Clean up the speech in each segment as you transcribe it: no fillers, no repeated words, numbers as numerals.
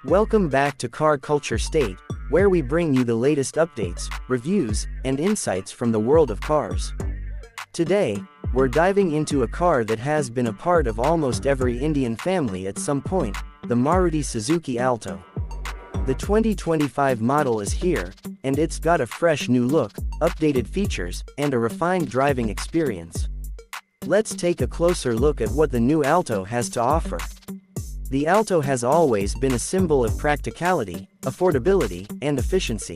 Welcome back to Car Culture State, where we bring you the latest updates, reviews, and insights from the world of cars. Today, we're diving into a car that has been a part of almost every Indian family at some point, the Maruti Suzuki Alto. The 2025 model is here, and it's got a fresh new look, updated features, and a refined driving experience. Let's take a closer look at what the new Alto has to offer. The Alto has always been a symbol of practicality, affordability, and efficiency.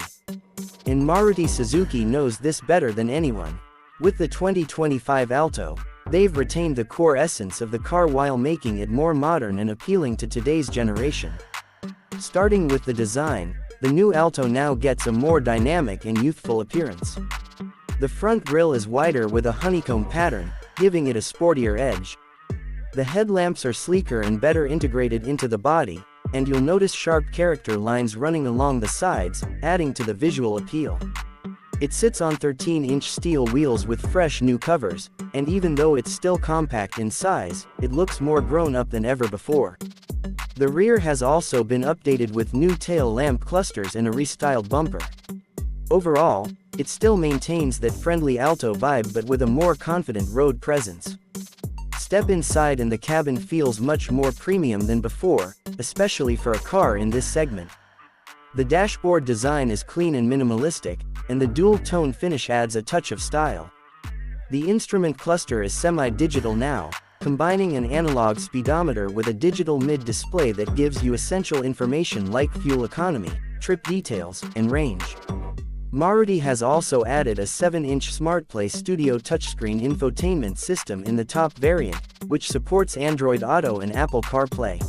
And Maruti Suzuki knows this better than anyone. With the 2025 Alto, they've retained the core essence of the car while making it more modern and appealing to today's generation. Starting with the design, the new Alto now gets a more dynamic and youthful appearance. The front grille is wider with a honeycomb pattern, giving it a sportier edge. The headlamps are sleeker and better integrated into the body, and you'll notice sharp character lines running along the sides, adding to the visual appeal. It sits on 13-inch steel wheels with fresh new covers, and even though it's still compact in size, it looks more grown-up than ever before. The rear has also been updated with new tail lamp clusters and a restyled bumper. Overall, it still maintains that friendly Alto vibe but with a more confident road presence. Step inside and the cabin feels much more premium than before, especially for a car in this segment. The dashboard design is clean and minimalistic, and the dual-tone finish adds a touch of style. The instrument cluster is semi-digital now, combining an analog speedometer with a digital mid-display that gives you essential information like fuel economy, trip details, and range. Maruti has also added a 7-inch SmartPlay Studio touchscreen infotainment system in the top variant, which supports Android Auto and Apple CarPlay.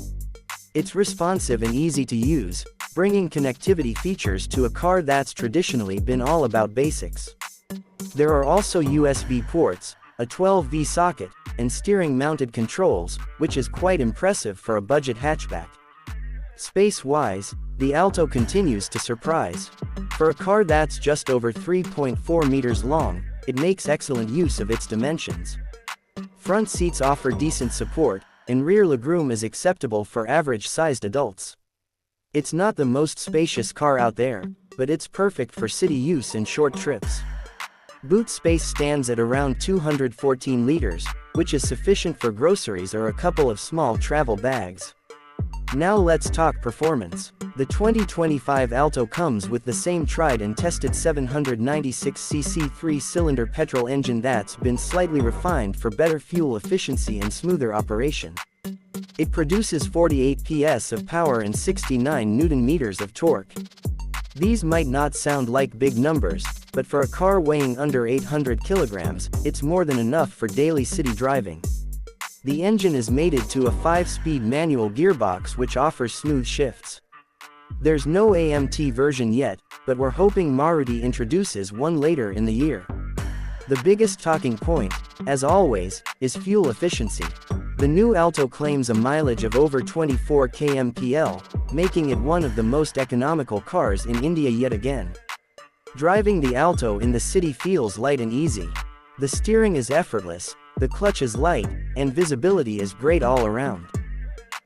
It's responsive and easy to use, bringing connectivity features to a car that's traditionally been all about basics. There are also USB ports, a 12V socket, and steering-mounted controls, which is quite impressive for a budget hatchback. Space-wise, the Alto continues to surprise. For a car that's just over 3.4 meters long, it makes excellent use of its dimensions. Front seats offer decent support, and rear legroom is acceptable for average-sized adults. It's not the most spacious car out there, but it's perfect for city use and short trips. Boot space stands at around 214 liters, which is sufficient for groceries or a couple of small travel bags. Now let's talk performance. The 2025 Alto comes with the same tried and tested 796cc 3-cylinder petrol engine that's been slightly refined for better fuel efficiency and smoother operation. It produces 48 PS of power and 69 Nm of torque. These might not sound like big numbers, but for a car weighing under 800 kilograms, it's more than enough for daily city driving. The engine is mated to a 5-speed manual gearbox which offers smooth shifts. There's no AMT version yet, but we're hoping Maruti introduces one later in the year. The biggest talking point, as always, is fuel efficiency. The new Alto claims a mileage of over 24 kmpl, making it one of the most economical cars in India yet again. Driving the Alto in the city feels light and easy. The steering is effortless, the clutch is light, and visibility is great all around.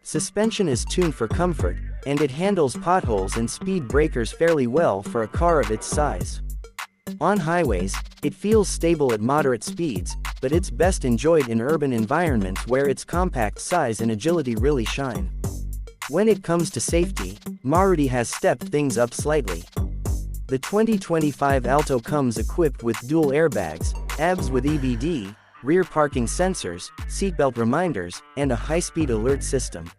Suspension is tuned for comfort, and it handles potholes and speed breakers fairly well for a car of its size. On highways, it feels stable at moderate speeds, but it's best enjoyed in urban environments where its compact size and agility really shine. When it comes to safety, Maruti has stepped things up slightly. The 2025 Alto comes equipped with dual airbags, ABS with EBD, rear parking sensors, seatbelt reminders, and a high-speed alert system.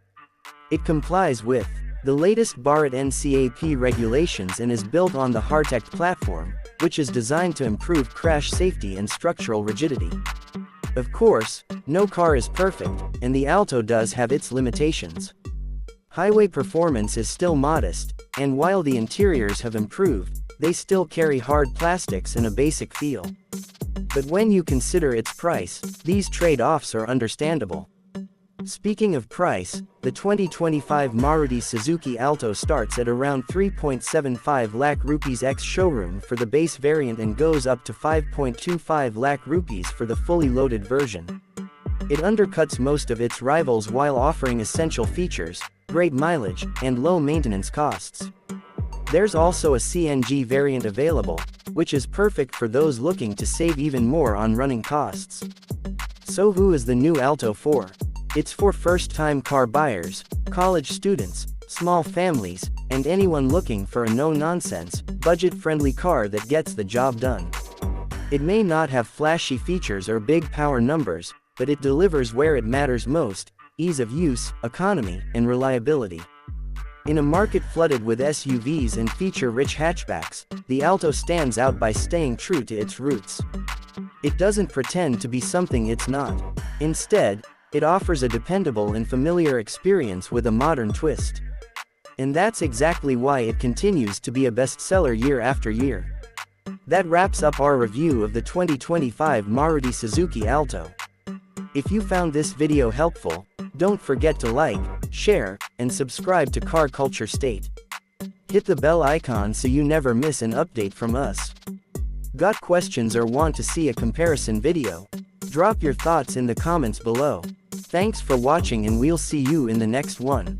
It complies with the latest Bharat NCAP regulations and is built on the Hartect platform, which is designed to improve crash safety and structural rigidity. Of course, no car is perfect, and the Alto does have its limitations. Highway performance is still modest, and while the interiors have improved, they still carry hard plastics and a basic feel. But when you consider its price, these trade-offs are understandable. Speaking of price, the 2025 Maruti Suzuki Alto starts at around 3.75 lakh rupees ex-showroom for the base variant and goes up to 5.25 lakh rupees for the fully loaded version. It undercuts most of its rivals while offering essential features, great mileage, and low maintenance costs. There's also a CNG variant available, which is perfect for those looking to save even more on running costs. So who is the new Alto for? It's for first-time car buyers, college students, small families, and anyone looking for a no-nonsense, budget-friendly car that gets the job done. It may not have flashy features or big power numbers, but it delivers where it matters most: ease of use, economy, and reliability. In a market flooded with SUVs and feature-rich hatchbacks, the Alto stands out by staying true to its roots. It doesn't pretend to be something it's not. Instead, it offers a dependable and familiar experience with a modern twist. And that's exactly why it continues to be a bestseller year after year. That wraps up our review of the 2025 Maruti Suzuki Alto. If you found this video helpful, don't forget to like, share, and subscribe to CarCulturestate. Hit the bell icon so you never miss an update from us. Got questions or want to see a comparison video? Drop your thoughts in the comments below. Thanks for watching and we'll see you in the next one.